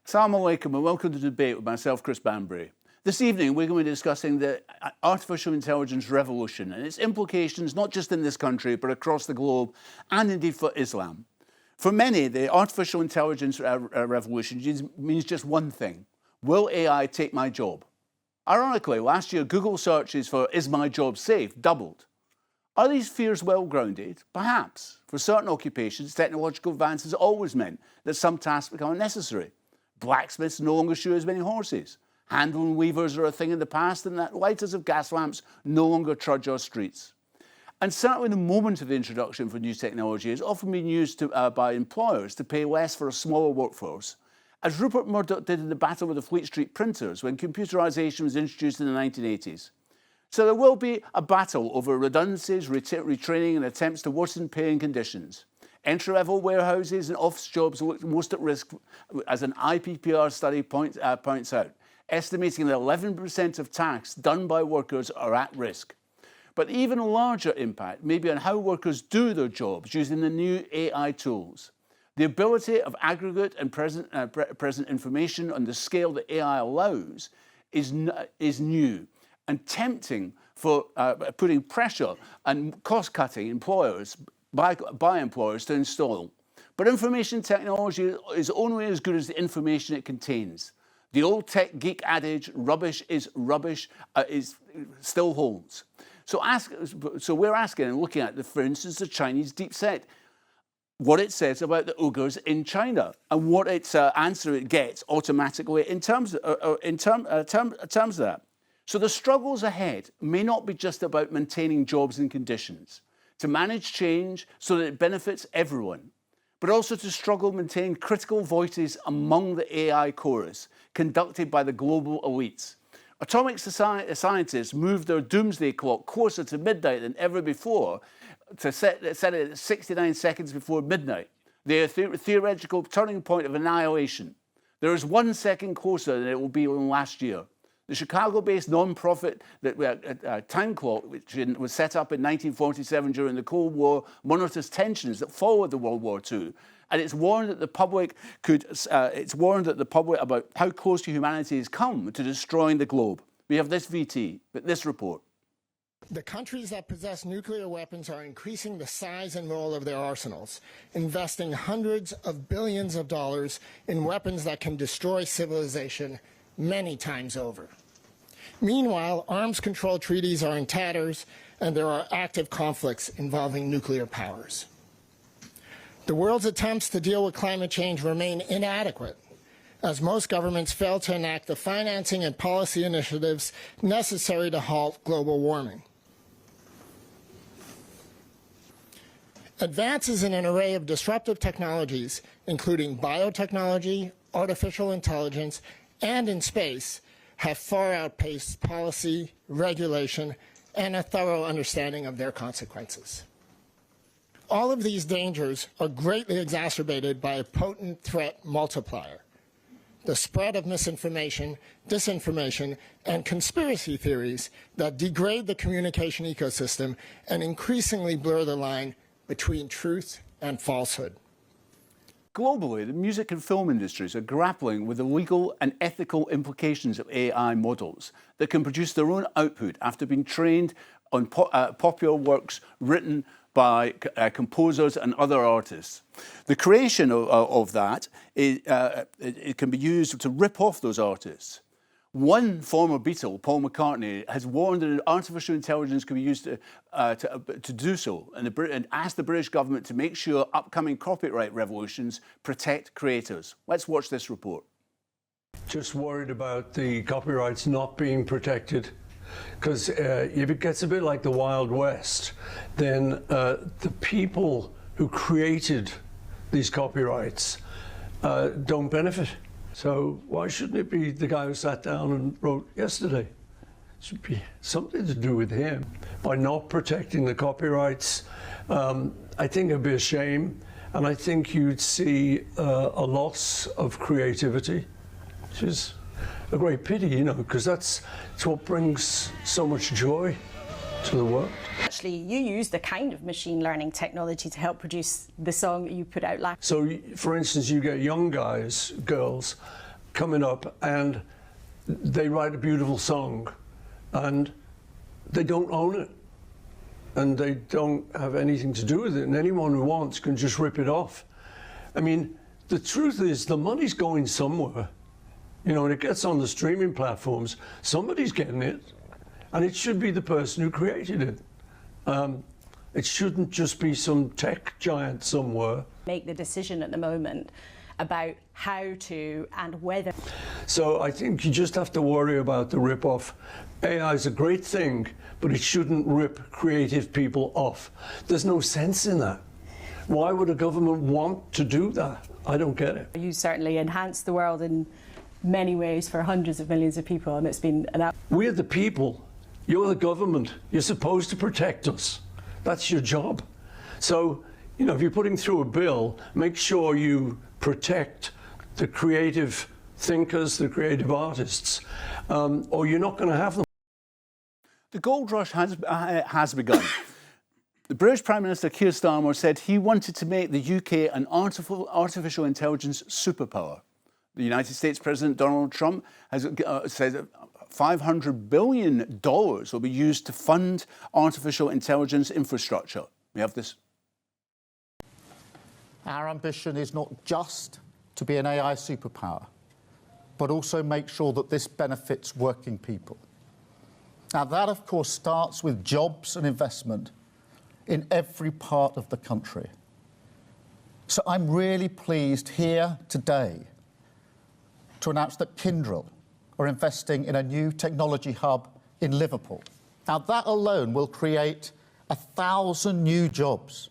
Assalamu alaikum and welcome to the debate with myself, Chris Banbury. This evening we're going to be discussing the artificial intelligence revolution and its implications not just in this country but across the globe and indeed for Islam. For many, the artificial intelligence revolution means just one thing: will AI take my job? Ironically, last year Google searches for "is my job safe" doubled. Are these fears well grounded? Perhaps. For certain occupations, technological advances always meant that some tasks become unnecessary. Blacksmiths no longer shoe as many horses. Handloom weavers are a thing in the past, and that lighters of gas lamps no longer trudge our streets. And certainly the moment of the introduction for new technology has often been used by employers to pay less for a smaller workforce, as Rupert Murdoch did in the battle with the Fleet Street printers when computerisation was introduced in the 1980s. So there will be a battle over redundancies, retraining and attempts to worsen pay and conditions. Entry-level warehouses and office jobs look most at risk, as an IPPR study points out, estimating that 11% of tasks done by workers are at risk. But even a larger impact may be on how workers do their jobs using the new AI tools. The ability of aggregate and present information on the scale that AI allows is new and tempting for putting pressure and cost-cutting by employers to install. But information technology is only as good as the information it contains. The old tech geek adage, rubbish is rubbish, still holds. So we're asking and looking at, for instance, the Chinese deep set, what it says about the Uyghurs in China and what its answer it gets automatically in terms of that. So the struggles ahead may not be just about maintaining jobs and conditions, to manage change so that it benefits everyone, but also to struggle maintain critical voices among the AI chorus conducted by the global elites. Atomic scientists moved their doomsday clock closer to midnight than ever before to set it at 69 seconds before midnight, their theoretical turning point of annihilation. There is 1 second closer than it will be in last year. The Chicago-based non-profit time clock, which was set up in 1947 during the Cold War, monitors tensions that followed the World War II, and it's warned that the public about how close to humanity has come to destroying the globe. We have this this report. The countries that possess nuclear weapons are increasing the size and role of their arsenals, investing hundreds of billions of dollars in weapons that can destroy civilization many times over. Meanwhile, arms control treaties are in tatters, and there are active conflicts involving nuclear powers. The world's attempts to deal with climate change remain inadequate, as most governments fail to enact the financing and policy initiatives necessary to halt global warming. Advances in an array of disruptive technologies, including biotechnology, artificial intelligence, and in space, have far outpaced policy, regulation, and a thorough understanding of their consequences. All of these dangers are greatly exacerbated by a potent threat multiplier: the spread of misinformation, disinformation, and conspiracy theories that degrade the communication ecosystem and increasingly blur the line between truth and falsehood. Globally, the music and film industries are grappling with the legal and ethical implications of AI models that can produce their own output after being trained on popular works written by composers and other artists. The creation of that, it can be used to rip off those artists. One former Beatle, Paul McCartney, has warned that artificial intelligence can be used to do so, and asked the British government to make sure upcoming copyright revolutions protect creators. Let's watch this report. Just worried about the copyrights not being protected, because if it gets a bit like the Wild West, then the people who created these copyrights don't benefit. So why shouldn't it be the guy who sat down and wrote yesterday? It should be something to do with him. By not protecting the copyrights, I think it'd be a shame, and I think you'd see a loss of creativity, which is a great pity, you know, because that's what brings so much joy to the world. Actually, you used a kind of machine learning technology to help produce the song you put out last. So, for instance, you get young guys, girls, coming up and they write a beautiful song and they don't own it and they don't have anything to do with it, and anyone who wants can just rip it off. I mean, the truth is the money's going somewhere. You know, when it gets on the streaming platforms, somebody's getting it, and it should be the person who created it. It shouldn't just be some tech giant somewhere. Make the decision at the moment about how to and whether. So I think you just have to worry about the rip-off. AI is a great thing, but it shouldn't rip creative people off. There's no sense in that. Why would a government want to do that? I don't get it. You certainly enhance the world in many ways for hundreds of millions of people, and it's been an. We're the people. You're the government. You're supposed to protect us. That's your job. So, you know, if you're putting through a bill, make sure you protect the creative thinkers, the creative artists, or you're not going to have them. The gold rush has begun. The British Prime Minister Keir Starmer said he wanted to make the UK an artificial intelligence superpower. The United States President Donald Trump has said that $500 billion will be used to fund artificial intelligence infrastructure. We have this. Our ambition is not just to be an AI superpower, but also make sure that this benefits working people. Now, that, of course, starts with jobs and investment in every part of the country. So I'm really pleased here today to announce that Kyndryl are investing in a new technology hub in Liverpool. Now, that alone will create 1,000 new jobs.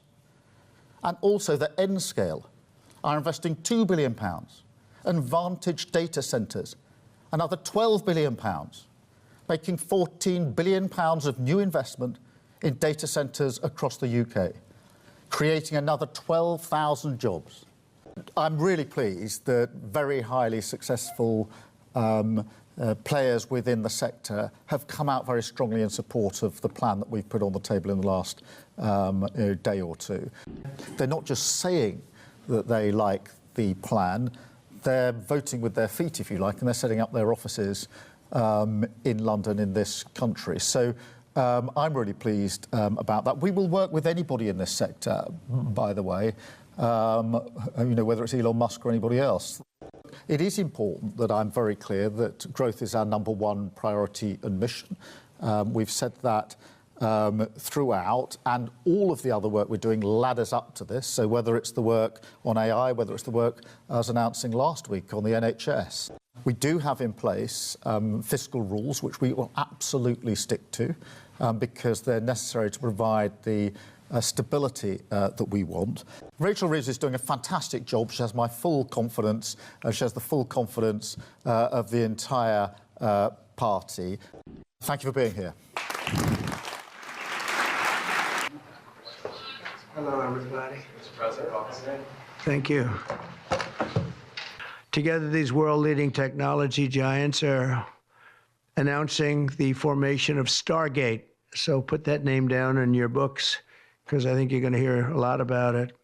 And also that Nscale are investing £2 billion, and Vantage Data Centres another £12 billion, making £14 billion of new investment in data centres across the UK, creating another 12,000 jobs. I'm really pleased that very highly successful players within the sector have come out very strongly in support of the plan that we've put on the table in the last day or two. They're not just saying that they like the plan, they're voting with their feet, if you like, and they're setting up their offices in London, in this country. So I'm really pleased about that. We will work with anybody in this sector, by the way, you know, whether it's Elon Musk or anybody else. It is important that I'm very clear that growth is our #1 priority and mission. We've said that throughout, and all of the other work we're doing ladders up to this. So whether it's the work on AI, whether it's the work I was announcing last week on the NHS. We do have in place fiscal rules, which we will absolutely stick to, because they're necessary to provide the stability that we want. Rachel Reeves is doing a fantastic job. She has my full confidence. She has the full confidence of the entire party. Thank you for being here. Hello, everybody. Thank you. Together, these world-leading technology giants are announcing the formation of Stargate. So put that name down in your books, because I think you're going to hear a lot about it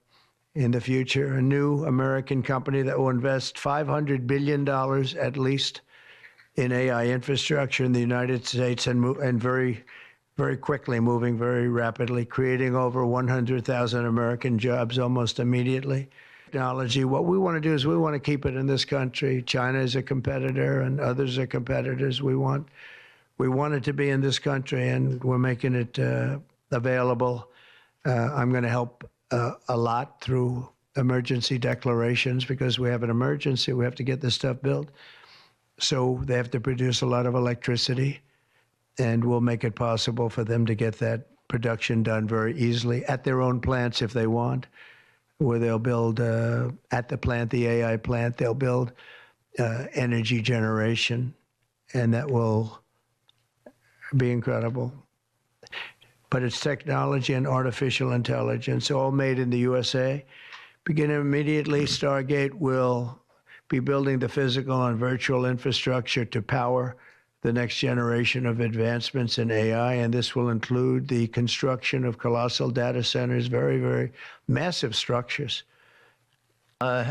in the future. A new American company that will invest $500 billion at least in AI infrastructure in the United States, and very, very quickly, moving very rapidly, creating over 100,000 American jobs almost immediately. Technology, what we want to do is we want to keep it in this country. China is a competitor and others are competitors. We want it to be in this country, and we're making it available. I'm going to help a lot through emergency declarations, because we have an emergency. We have to get this stuff built. So they have to produce a lot of electricity, and we'll make it possible for them to get that production done very easily at their own plants if they want, where they'll build at the plant, the AI plant, they'll build energy generation, and that will be incredible. But it's technology and artificial intelligence, all made in the USA. Beginning immediately, Stargate will be building the physical and virtual infrastructure to power the next generation of advancements in AI, and this will include the construction of colossal data centers, very, very massive structures.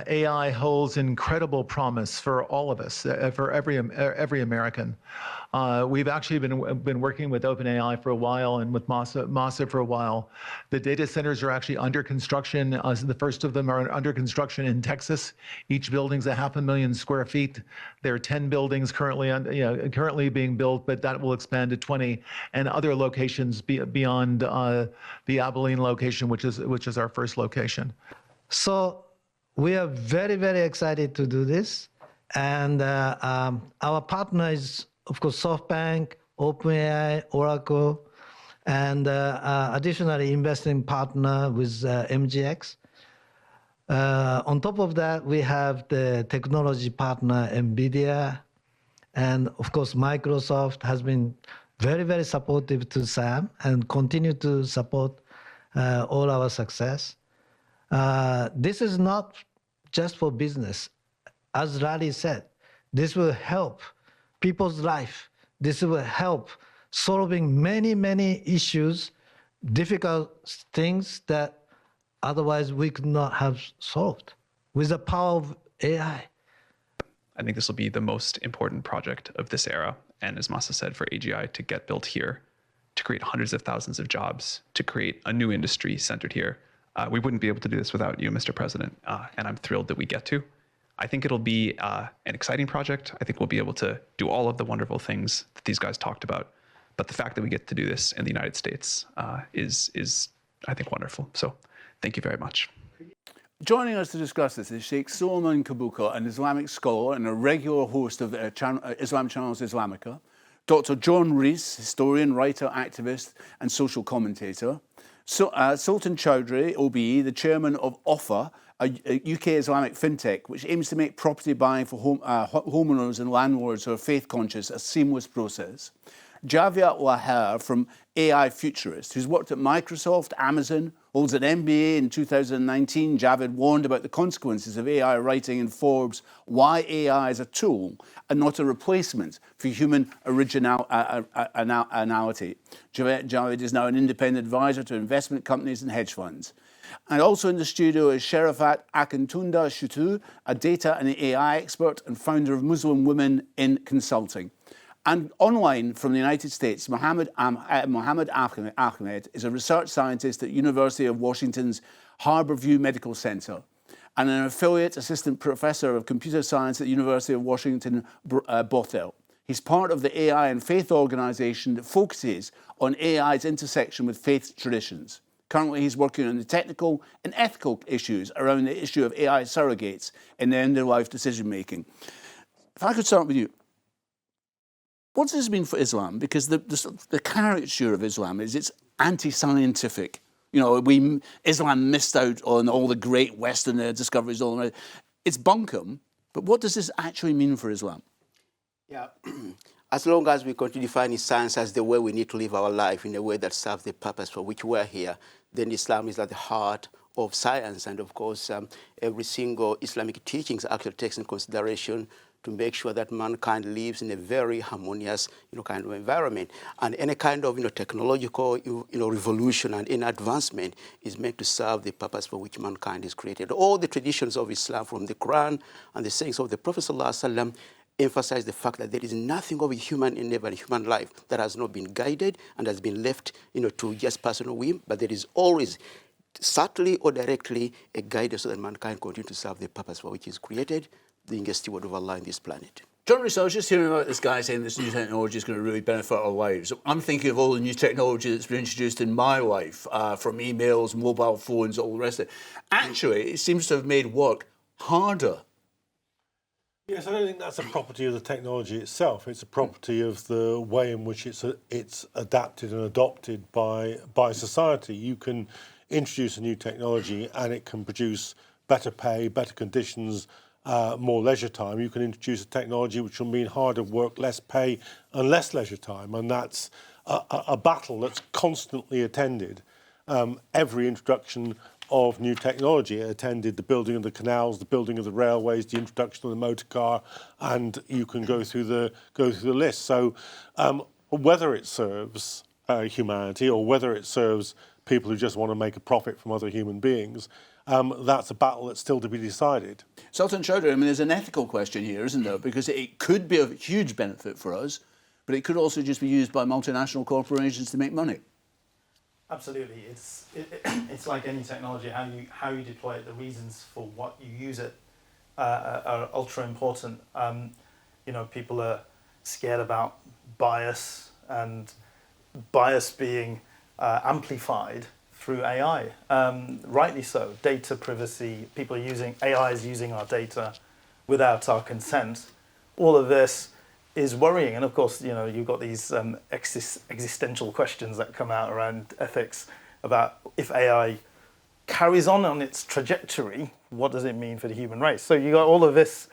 AI holds incredible promise for all of us, for every American. We've actually been working with OpenAI for a while and with Masa for a while. The data centers are actually under construction. The first of them are under construction in Texas. Each building's 500,000 square feet. There are 10 buildings currently being built, but that will expand to 20, and other locations beyond the Abilene location, which is our first location. So we are very, very excited to do this. And our partner is, of course, SoftBank, OpenAI, Oracle, and additionally investing partner with MGX. On top of that, we have the technology partner, NVIDIA, and of course, Microsoft has been very, very supportive to SAM and continue to support all our success. This is not just for business. As Larry said, this will help people's life. This will help solving many, many issues, difficult things that otherwise we could not have solved with the power of AI. I think this will be the most important project of this era. And as Masa said, for AGI to get built here, to create hundreds of thousands of jobs, to create a new industry centered here. We wouldn't be able to do this without you, Mr. President, and I'm thrilled that we get to. I think it'll be an exciting project. I think we'll be able to do all of the wonderful things that these guys talked about. But the fact that we get to do this in the United States is, I think, wonderful. So thank you very much. Joining us to discuss this is Sheikh Solomon Kabuka, an Islamic scholar and a regular host of Islam Channel's Islamica. Dr. John Rees, historian, writer, activist, and social commentator. Sultan Chowdhury, OBE, the chairman of OFFA, a UK Islamic fintech, which aims to make property buying for homeowners and landlords who are faith-conscious a seamless process. Javiat Lahar from AI Futurist, who's worked at Microsoft, Amazon, holds an MBA in 2019. Javid warned about the consequences of AI writing in Forbes why AI is a tool and not a replacement for human originality. Javid is now an independent advisor to investment companies and hedge funds. And also in the studio is Sherifat Akantunda Shutu, a data and AI expert and founder of Muslim Women in Consulting. And online from the United States, Mohammed Ahmed is a research scientist at University of Washington's Harborview Medical Center and an affiliate assistant professor of computer science at the University of Washington, Bothell. He's part of the AI and Faith organization that focuses on AI's intersection with faith traditions. Currently, he's working on the technical and ethical issues around the issue of AI surrogates in the end-of-life decision-making. If I could start with you. What does this mean for Islam? Because the caricature of Islam is it's anti-scientific. You know, Islam missed out on all the great Western discoveries. It's bunkum, but what does this actually mean for Islam? Yeah, as long as we continue defining science as the way we need to live our life in a way that serves the purpose for which we're here, then Islam is at the heart of science. And of course, every single Islamic teachings actually takes into consideration to make sure that mankind lives in a very harmonious, kind of environment. And any kind of, technological, revolution and any advancement is meant to serve the purpose for which mankind is created. All the traditions of Islam, from the Quran and the sayings of the Prophet ﷺ, emphasize the fact that there is nothing of a human endeavor in human life that has not been guided and has been left, to just personal whim, but there is always, subtly or directly, a guidance so that mankind continue to serve the purpose for which it is created, being a steward of Allah in this planet. John Rees, I was just hearing about this guy saying this new technology is going to really benefit our lives. I'm thinking of all the new technology that's been introduced in my life, from emails, mobile phones, all the rest of it. Actually, it seems to have made work harder. Yes, I don't think that's a property of the technology itself. It's a property of the way in which it's adapted and adopted by society. You can introduce a new technology and it can produce better pay, better conditions, more leisure time. You can introduce a technology which will mean harder work, less pay, and less leisure time. And that's a battle that's constantly attended. Every introduction of new technology attended the building of the canals, the building of the railways, the introduction of the motor car, and you can go through the list. So whether it serves humanity or whether it serves people who just want to make a profit from other human beings. That's a battle that's still to be decided. Sultan Chowdhury, I mean, there's an ethical question here, isn't there? Because it could be a huge benefit for us, but it could also just be used by multinational corporations to make money. Absolutely, it's like any technology. How you deploy it, the reasons for what you use it are ultra important. People are scared about bias, and bias being amplified through AI. Rightly so. Data privacy. People are using AI is using our data without our consent. All of this is worrying, and of course, you've got these existential questions that come out around ethics about if AI carries on its trajectory, what does it mean for the human race? So you got all of this,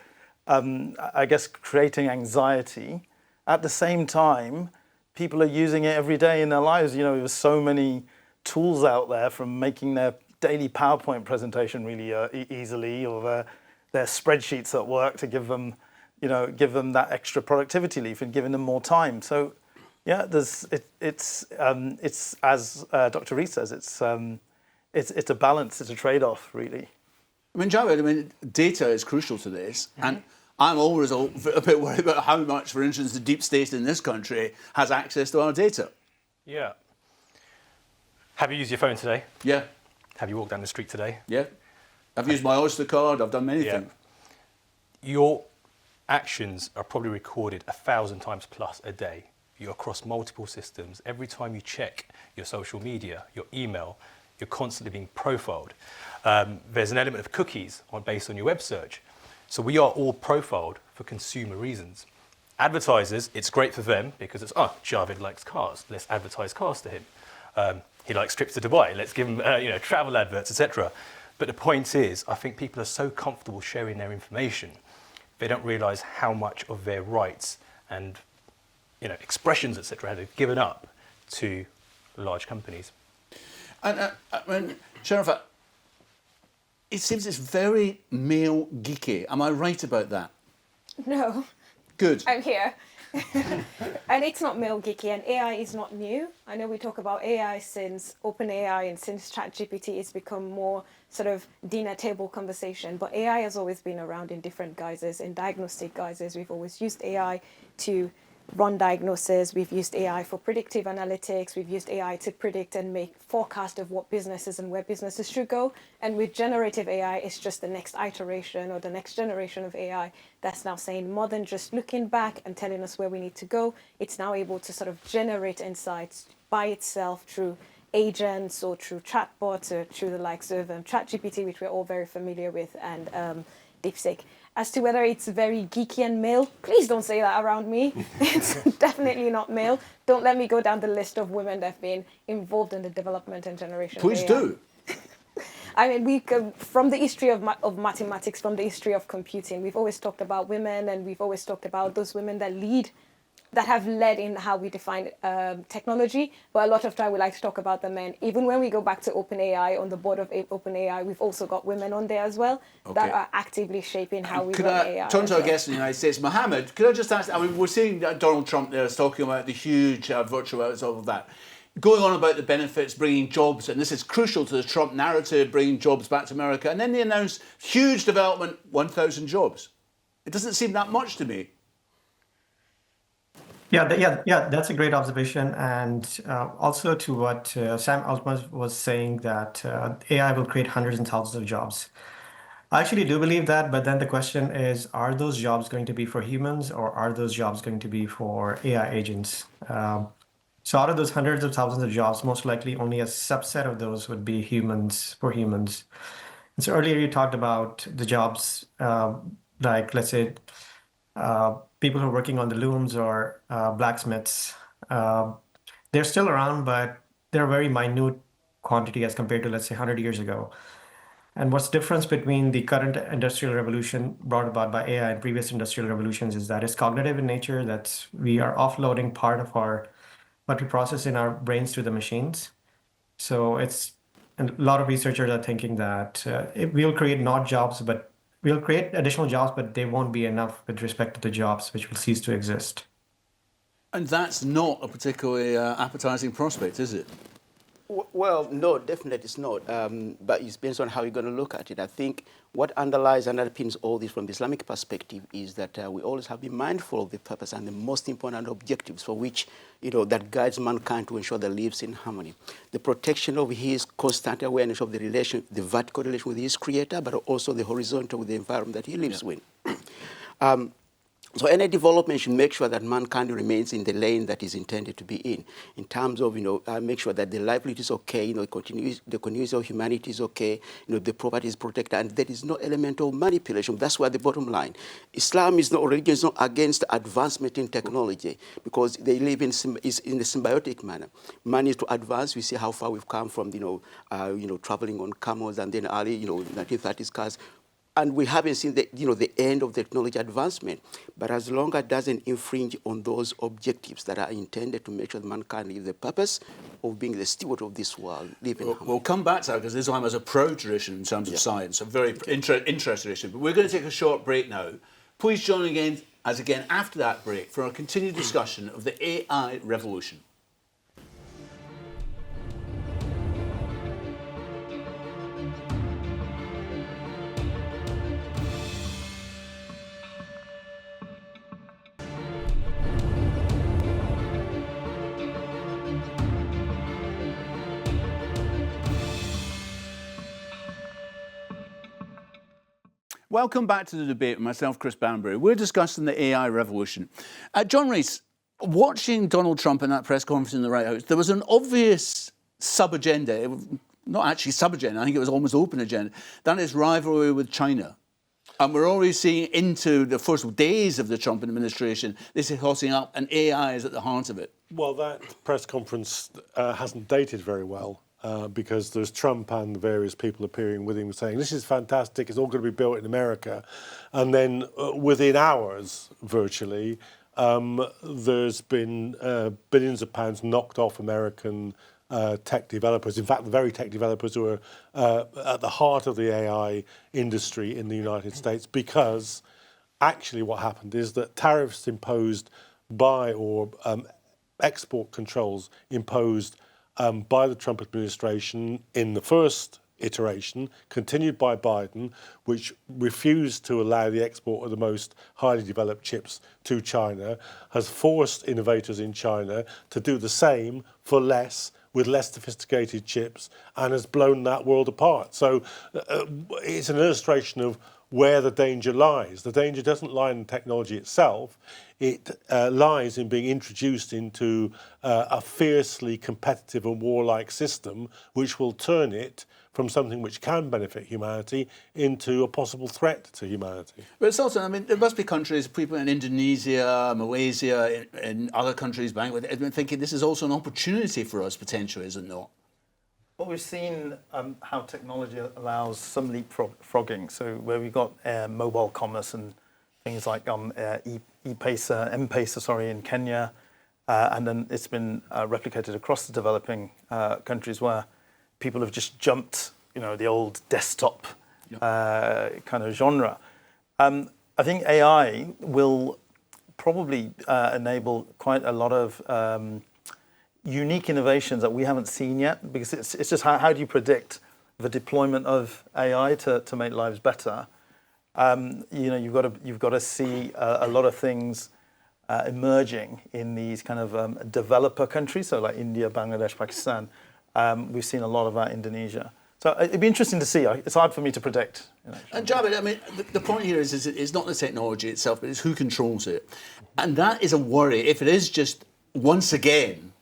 I guess, creating anxiety. At the same time, people are using it every day in their lives. There's so many tools out there, from making their daily PowerPoint presentation really easily, or their spreadsheets at work to give them that extra productivity leaf and giving them more time. So, yeah, it's as Dr. Rees says, it's a balance, it's a trade-off, really. I mean, Javed, data is crucial to this, and I'm always a bit worried about how much, for instance, the deep state in this country has access to our data. Yeah. Have you used your phone today? Yeah. Have you walked down the street today? Yeah. I've used my Oyster card. I've done many things. Your actions are probably recorded 1,000 times plus a day. You're across multiple systems. Every time you check your social media, your email, you're constantly being profiled. There's an element of cookies based on your web search. So we are all profiled for consumer reasons. Advertisers, it's great for them because it's, Javed likes cars. Let's advertise cars to him. He likes trips to Dubai. Let's give him travel adverts, etc. But the point is, I think people are so comfortable sharing their information, they don't realise how much of their rights and expressions, etc., have given up to large companies. And Sheriff, it seems it's very male geeky. Am I right about that? No. Good. I'm here. And it's not male geeky, and AI is not new. I know we talk about AI since OpenAI and since ChatGPT, it's become more sort of dinner table conversation. But AI has always been around in different guises, in diagnostic guises. We've always used AI to run diagnosis. We've used AI for predictive analytics. We've used AI to predict and make forecast of what businesses and where businesses should go. And with generative AI, it's just the next iteration or the next generation of AI that's now saying more than just looking back and telling us where we need to go. It's now able to sort of generate insights by itself through agents or through chatbots or through the likes of ChatGPT, which we're all very familiar with, and DeepSeek. As to whether it's very geeky and male, please don't say that around me. It's definitely not male. Don't let me go down the list of women that have been involved in the development and generation Please of AI. do. I mean, we come from the history of mathematics, from the history of computing. We've always talked about women, and we've always talked about those women that have led in how we define technology. But a lot of time we like to talk about the men. Even when we go back to OpenAI, on the board of OpenAI, we've also got women on there as well that are actively shaping how we run AI. Turn to our guest in the United States, Mohammed. Could I just ask? I mean, we're seeing Donald Trump there is talking about the huge virtualities of that, going on about the benefits, bringing jobs, and this is crucial to the Trump narrative, bringing jobs back to America. And then they announced huge development, 1,000 jobs. It doesn't seem that much to me. Yeah, that's a great observation. And also to what Sam Altman was saying, that AI will create hundreds and thousands of jobs. I actually do believe that, but then the question is, are those jobs going to be for humans, or are those jobs going to be for AI agents? So out of those hundreds of thousands of jobs, most likely only a subset of those would be humans, for humans. And so earlier you talked about the jobs, like let's say people who are working on the looms or blacksmiths. They're still around, but they're a very minute quantity as compared to, let's say, 100 years ago. And what's the difference between the current industrial revolution brought about by AI and previous industrial revolutions is that it's cognitive in nature, that we are offloading part of what we process in our brains to the machines. So and a lot of researchers are thinking that we'll create not jobs, but we'll create additional jobs, but they won't be enough with respect to the jobs which will cease to exist. And that's not a particularly appetizing prospect, is it? Well, no, definitely it's not. But it depends on how you're going to look at it. I think what underlies and underpins all this from the Islamic perspective is that we always have to be mindful of the purpose and the most important objectives for which, that guides mankind to ensure that lives in harmony. The protection of his constant awareness of the relation, the vertical relation with his creator, but also the horizontal with the environment that he lives with. So any development should make sure that mankind remains in the lane that is intended to be in terms of, make sure that the livelihood is okay, the continuity of humanity is okay, the property is protected, and there is no element of manipulation. That's where the bottom line. Islam is not, religion is not against advancement in technology because they live in a symbiotic manner. Man is to advance. We see how far we've come from, traveling on camels and then early, 1930s cars. And we haven't seen the end of technology advancement. But as long as it doesn't infringe on those objectives that are intended to make sure that mankind live the purpose of being the steward of this world. We'll come back to that because Islam has a proud tradition in terms of science, a very interesting tradition. But we're going to take a short break now. Please join us again after that break for a continued discussion of the AI revolution. Welcome back to the debate with myself, Chris Banbury. We're discussing the AI revolution. John Rees, watching Donald Trump in that press conference in the White House, there was an obvious sub-agenda, not actually sub-agenda, I think it was almost open agenda, that is rivalry with China. And we're already seeing into the first days of the Trump administration, this is hotting up and AI is at the heart of it. Well, that press conference hasn't dated very well. Because there's Trump and the various people appearing with him saying, this is fantastic, it's all going to be built in America. And then within hours, virtually, there's been billions of pounds knocked off American tech developers. In fact, the very tech developers who are at the heart of the AI industry in the United States, because actually what happened is that tariffs imposed by, or export controls imposed by the Trump administration in the first iteration, continued by Biden, which refused to allow the export of the most highly developed chips to China, has forced innovators in China to do the same for less, with less sophisticated chips, and has blown that world apart. So it's an illustration of where the danger lies. The danger doesn't lie in technology itself. It lies in being introduced into a fiercely competitive and warlike system, which will turn it from something which can benefit humanity into a possible threat to humanity. But it's also, there must be countries, people in Indonesia, Malaysia, in other countries, Bangladesh, thinking this is also an opportunity for us potentially, is it not? Well, we've seen how technology allows some leapfrogging. So where we've got mobile commerce and things like M-Pesa, in Kenya, and then it's been replicated across the developing countries where people have just jumped, the old desktop kind of genre. I think AI will probably enable quite a lot of unique innovations that we haven't seen yet, because it's just how do you predict the deployment of AI to make lives better? You've got to see a lot of things emerging in these kind of developer countries, so like India, Bangladesh, Pakistan. We've seen a lot of that in Indonesia. So it'd be interesting to see. It's hard for me to predict. And Javed, the point here is it's not the technology itself, but it's who controls it. And that is a worry. If it is just, once again,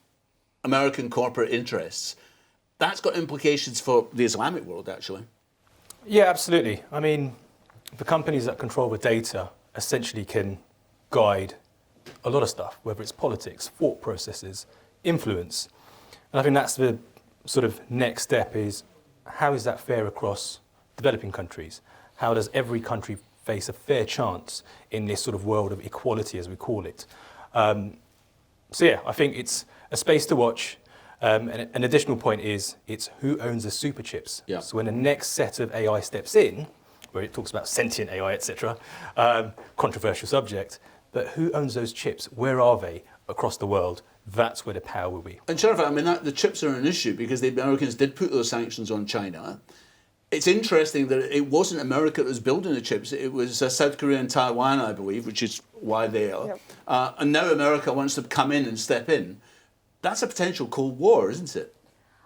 American corporate interests, that's got implications for the Islamic world, actually. Yeah, absolutely. The companies that control the data essentially can guide a lot of stuff, whether it's politics, thought processes, influence. And I think that's the sort of next step is, how is that fair across developing countries? How does every country face a fair chance in this sort of world of equality, as we call it? I think it's a space to watch. An additional point is, it's who owns the super chips. Yeah. So when the next set of AI steps in, where it talks about sentient AI, etc., controversial subject, but who owns those chips? Where are they? across the world, that's where the power will be. And Sheriff, I mean, the chips are an issue because the Americans did put those sanctions on China. It's interesting that it wasn't America that was building the chips. It was South Korea and Taiwan, I believe, which is why they are. Yep. And now America wants to come in and step in. That's a potential Cold War, isn't it?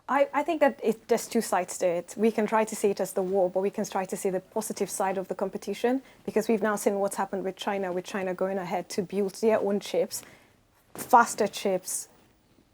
I think that there's two sides to it. We can try to see it as the war, but we can try to see the positive side of the competition, because we've now seen what's happened with China going ahead to build their own chips, faster chips,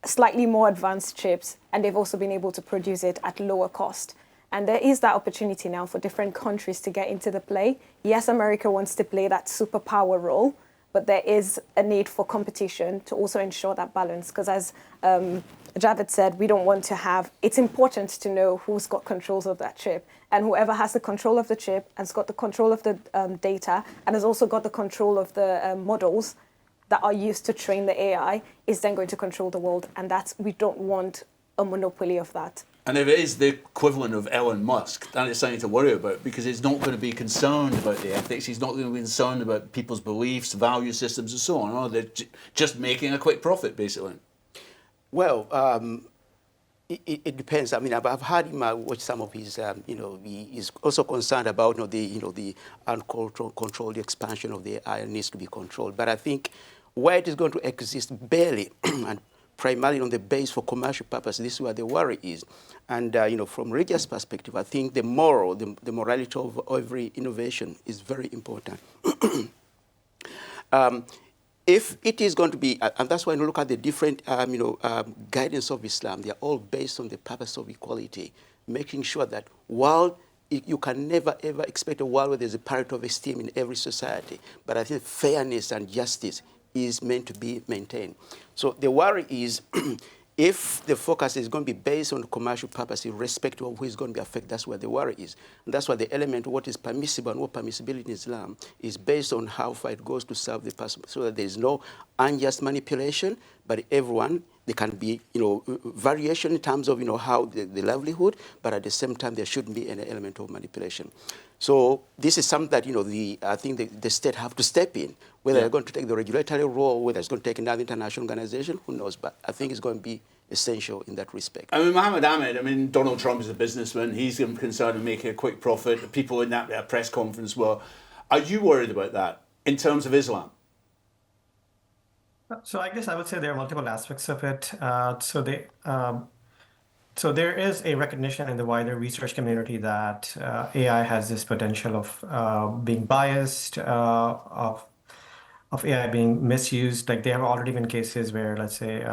slightly more advanced chips, and they've also been able to produce it at lower cost. And there is that opportunity now for different countries to get into the play. Yes, America wants to play that superpower role, but there is a need for competition to also ensure that balance. Because as Javed said, we don't want to have, it's important to know who's got controls of that chip. And whoever has the control of the chip and has got the control of the data and has also got the control of the models that are used to train the AI is then going to control the world. And we don't want a monopoly of that. And if it is the equivalent of Elon Musk, that is something to worry about, because he's not going to be concerned about the ethics. He's not going to be concerned about people's beliefs, value systems, and so on. Oh, they're just making a quick profit, basically. Well, it depends. I mean, I've heard him watch some of his. He's also concerned about the uncontrolled expansion of the AI needs to be controlled. But I think where it is going to exist barely and primarily on the base for commercial purpose, this is where the worry is. And from religious perspective, I think the morality of every innovation is very important. If it is going to be, and that's why when you look at the different guidance of Islam, they are all based on the purpose of equality, making sure that while you can never ever expect a world where there's a parity of esteem in every society, but I think fairness and justice is meant to be maintained. So the worry is if the focus is going to be based on commercial purpose, irrespective of who is going to be affected, that's where the worry is. And that's why the element of what is permissible and what permissibility in Islam is based on how far it goes to serve the person, so that there is no unjust manipulation, but everyone, there can be variation in terms of how the livelihood, but at the same time there shouldn't be any element of manipulation. So this is something that I think the state have to step in. Whether they're going to take the regulatory role, whether it's going to take another international organization, who knows? But I think it's going to be essential in that respect. I mean, Mohammed Ahmed, Donald Trump is a businessman. He's concerned with making a quick profit. The people in that press conference were. Are you worried about that in terms of Islam? So I guess I would say there are multiple aspects of it. So there is a recognition in the wider research community that AI has this potential of being biased, of AI being misused. Like there have already been cases where, let's say,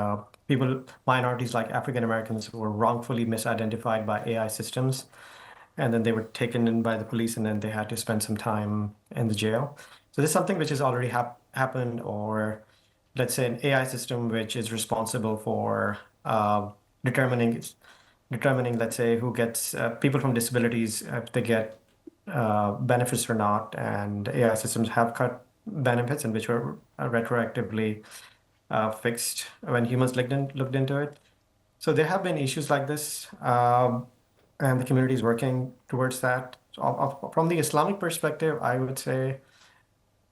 minorities like African Americans were wrongfully misidentified by AI systems, and then they were taken in by the police, and then they had to spend some time in the jail. So this is something which has already happened, or let's say an AI system which is responsible for determining, let's say, who gets people from disabilities, if they get benefits or not, and AI systems have cut benefits and which were retroactively fixed when humans looked into it. So there have been issues like this, and the community is working towards that. So from the Islamic perspective, I would say,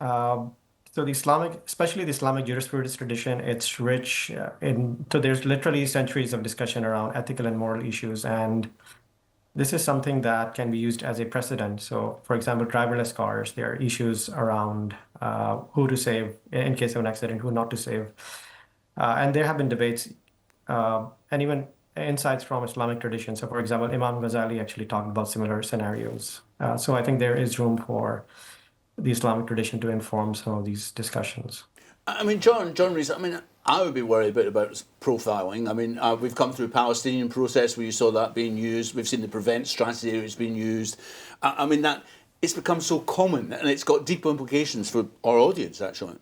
so the Islamic, especially the Islamic jurisprudence tradition, it's rich so there's literally centuries of discussion around ethical and moral issues, and this is something that can be used as a precedent. So, for example, driverless cars, there are issues around who to save in case of an accident, who not to save. And there have been debates and even insights from Islamic tradition. So, for example, Imam Ghazali actually talked about similar scenarios. So I think there is room for the Islamic tradition to inform some of these discussions. I mean, John Rees, I would be worried about profiling. I mean, we've come through a Palestinian process where you saw that being used. We've seen the prevent strategy that's been used. I mean, that it's become so common, and it's got deep implications for our audience, actually.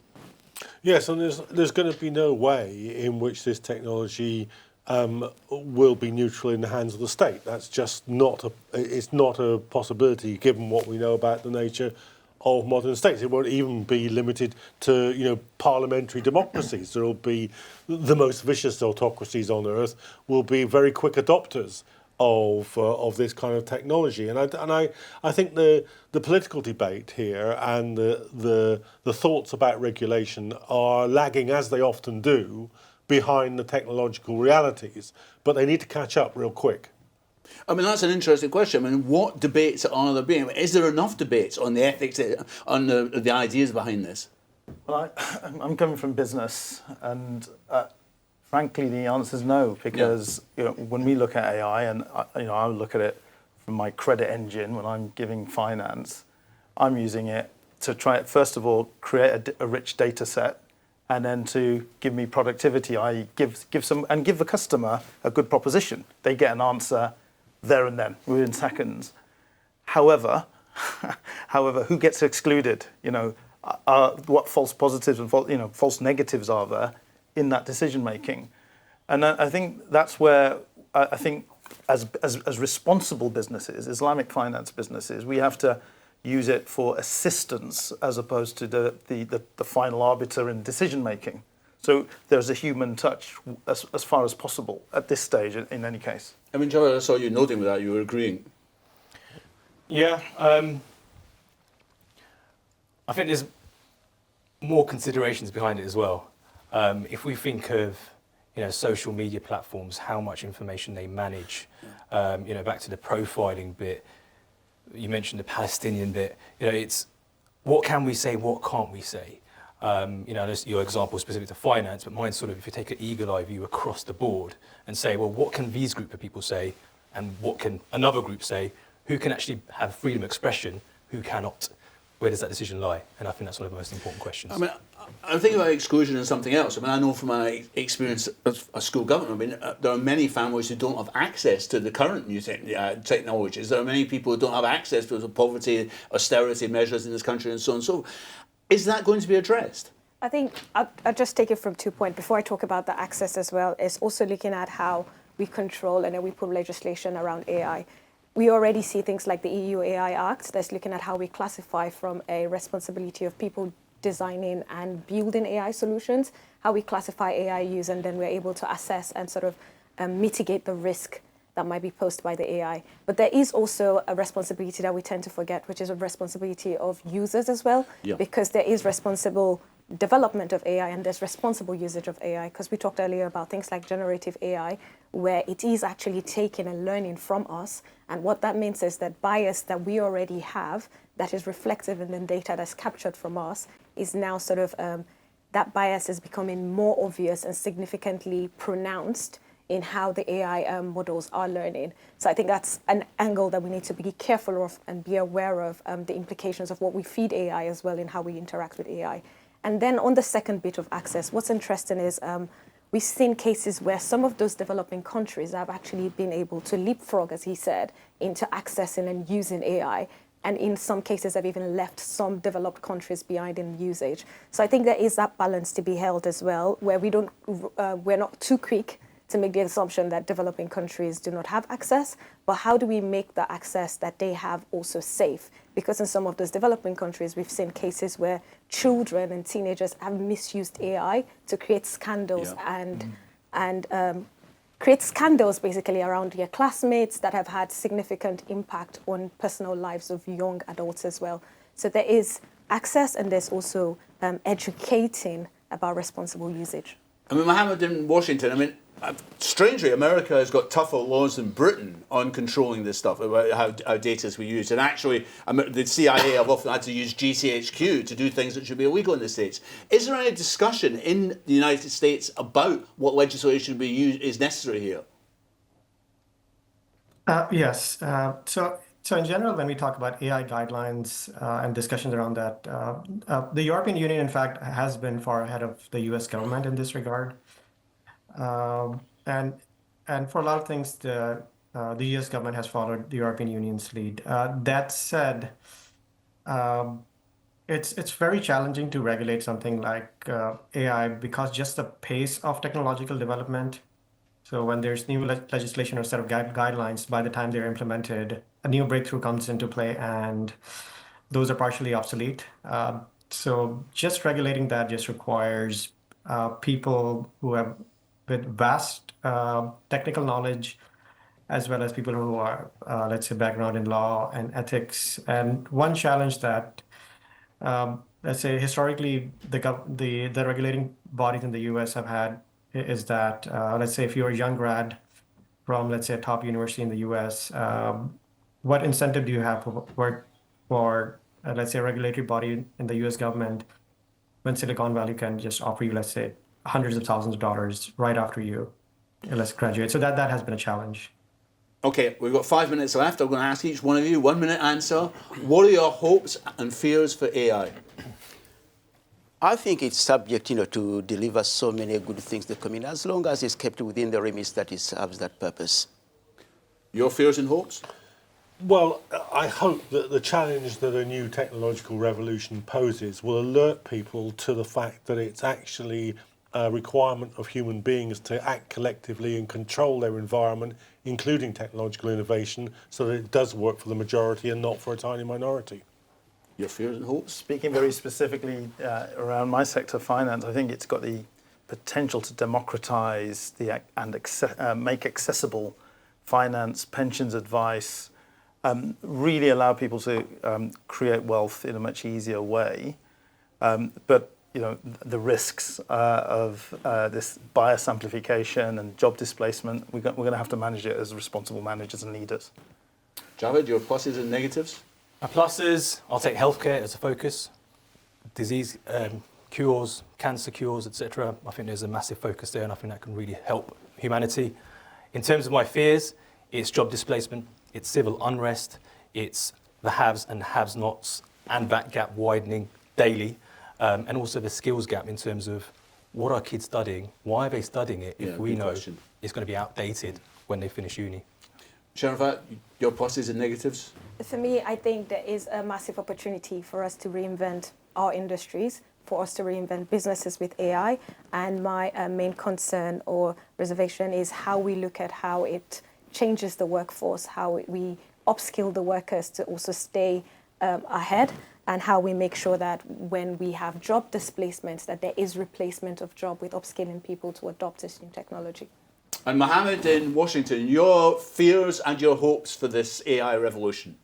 Yes, and there's going to be no way in which this technology will be neutral in the hands of the state. That's just not a possibility, given what we know about the nature of modern states. It won't even be limited to parliamentary democracies. There will be the most vicious autocracies on earth will be very quick adopters of this kind of technology. And I think the political debate here and the thoughts about regulation are lagging, as they often do, behind the technological realities. But they need to catch up real quick. I mean, that's an interesting question. I mean, what debates are there being? Is there enough debates on the ethics, on the ideas behind this? Well, I'm coming from business, and frankly, the answer is no, because when we look at AI, and I look at it from my credit engine when I'm giving finance, I'm using it to try, first of all, create a rich data set, and then to give me productivity. I give the customer a good proposition. They get an answer there and then, within seconds. However, who gets excluded? What false positives and false negatives are there in that decision making? And I think that's where I think as responsible businesses, Islamic finance businesses, we have to use it for assistance as opposed to the final arbiter in decision making. So there's a human touch as far as possible at this stage, in any case. I mean, Joe, I saw you nodding with that. You were agreeing. Yeah. I think there's more considerations behind it as well. If we think of social media platforms, how much information they manage, back to the profiling bit, you mentioned the Palestinian bit, it's what can we say, what can't we say? Your example is specific to finance, but mine's sort of, if you take an eagle eye view across the board and say, well, what can these group of people say and what can another group say? Who can actually have freedom of expression, who cannot? Where does that decision lie? And I think that's one of the most important questions. I mean, I'm thinking about exclusion and something else. I mean, I know from my experience as a school governor, I mean, there are many families who don't have access to the current new technologies. There are many people who don't have access to the poverty, austerity measures in this country and so on and so forth. Is that going to be addressed? I think I'll just take it from 2 points. Before I talk about the access as well, is also looking at how we control and then we put legislation around AI. We already see things like the EU AI Act that's looking at how we classify from a responsibility of people designing and building AI solutions, how we classify AI use, and then we're able to assess and sort of mitigate the risk that might be posed by the AI. But there is also a responsibility that we tend to forget, which is a responsibility of users as well, because there is responsible development of AI and there's responsible usage of AI, because we talked earlier about things like generative AI, where it is actually taking and learning from us. And what that means is that bias that we already have that is reflective in the data that's captured from us is now sort of, that bias is becoming more obvious and significantly pronounced in how the AI models are learning. So I think that's an angle that we need to be careful of and be aware of, the implications of what we feed AI as well in how we interact with AI. And then on the second bit of access, what's interesting is we've seen cases where some of those developing countries have actually been able to leapfrog, as he said, into accessing and using AI. And in some cases have even left some developed countries behind in usage. So I think there is that balance to be held as well, where we're not too quick to make the assumption that developing countries do not have access, but how do we make the access that they have also safe? Because in some of those developing countries, we've seen cases where children and teenagers have misused AI to create scandals and create scandals basically around their classmates that have had significant impact on personal lives of young adults as well. So there is access and there's also educating about responsible usage. I mean, Mohammed in Washington, I mean, strangely, America has got tougher laws than Britain on controlling this stuff, about how data is used. And actually, the CIA have often had to use GCHQ to do things that should be illegal in the States. Is there any discussion in the United States about what legislation is necessary here? Yes. So in general, when we talk about AI guidelines and discussions around that, the European Union, in fact, has been far ahead of the US government in this regard. And for a lot of things, the US government has followed the European Union's lead. That said, it's very challenging to regulate something like AI because just the pace of technological development. So when there's new legislation or set of guidelines, by the time they're implemented, a new breakthrough comes into play, and those are partially obsolete. So just regulating that just requires people who have with vast technical knowledge as well as people who are, let's say, background in law and ethics. And one challenge that, let's say, historically, the regulating bodies in the U.S. have had is that, let's say, if you're a young grad from, let's say, a top university in the U.S., what incentive do you have to work for, let's say, a regulatory body in the U.S. government when Silicon Valley can just offer you, let's say, hundreds of thousands of dollars right after you, let's graduate? So that has been a challenge. Okay, we've got 5 minutes left. I'm going to ask each one of you 1 minute answer. What are your hopes and fears for AI? I think it's subject, to deliver so many good things that come in, as long as it's kept within the remit that it serves that purpose. Your fears and hopes? Well, I hope that the challenge that a new technological revolution poses will alert people to the fact that it's actually a requirement of human beings to act collectively and control their environment, including technological innovation, so that it does work for the majority and not for a tiny minority. Your fears and hopes? Speaking very specifically around my sector, finance, I think it's got the potential to democratize and make accessible finance, pensions advice, really allow people to create wealth in a much easier way. But the risks of this bias amplification and job displacement, we're going to have to manage it as responsible managers and leaders. Javed, your pluses and negatives? My pluses, I'll take healthcare as a focus. Disease cures, cancer cures, etc. I think there's a massive focus there, and I think that can really help humanity. In terms of my fears, it's job displacement, it's civil unrest, it's the haves and have-nots, and that gap widening daily, and also the skills gap in terms of what are kids studying, why are they studying it if we know it's going to be outdated when they finish uni. Sharifat, your pluses and negatives? For me, I think there is a massive opportunity for us to reinvent our industries, for us to reinvent businesses with AI. And my main concern or reservation is how we look at how it changes the workforce, how we upskill the workers to also stay ahead, and how we make sure that when we have job displacements, that there is replacement of job with upskilling people to adopt this new technology. And Mohammed in Washington, your fears and your hopes for this AI revolution?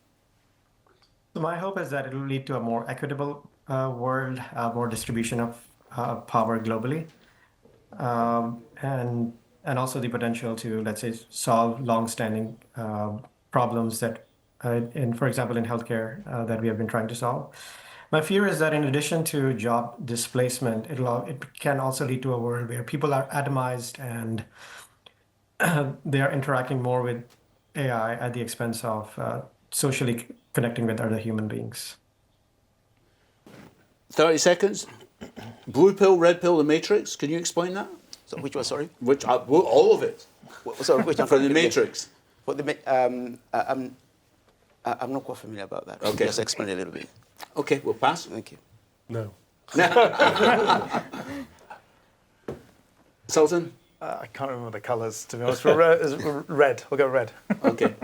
So my hope is that it will lead to a more equitable world, more distribution of power globally, and also the potential to, let's say, solve long-standing problems that, for example, in healthcare that we have been trying to solve. My fear is that in addition to job displacement, it can also lead to a world where people are atomized and they are interacting more with AI at the expense of socially connecting with other human beings. 30 seconds. Blue pill, red pill, the Matrix. Can you explain that? So which one, sorry? Which all of it. Sorry, which one? For the Matrix. For the I'm not quite familiar about that. Okay. Just explain a little bit. Okay, we'll pass. Thank you. No. Sultan? I can't remember the colours, to be honest. Red. We'll go red. Okay.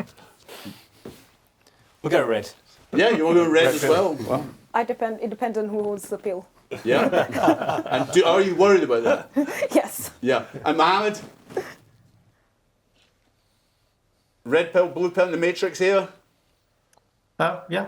We'll go red. Yeah, you want to go red as well? Wow. It depends on who holds the pill. Yeah? And are you worried about that? Yes. Yeah. And Mohammed? Red pill, blue pill in the Matrix here? Yeah.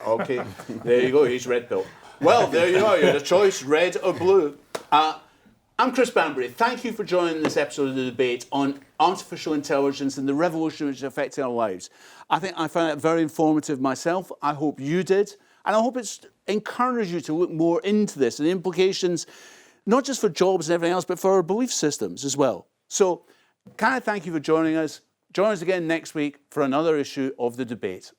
Okay, there you go, he's red pill. Well, there you are, you had a choice, red or blue. I'm Chris Banbury. Thank you for joining this episode of the debate on artificial intelligence and the revolution which is affecting our lives. I think I found it very informative myself. I hope you did. And I hope it's encouraged you to look more into this and the implications, not just for jobs and everything else, but for our belief systems as well. So, can I thank you for joining us? Join us again next week for another issue of the debate.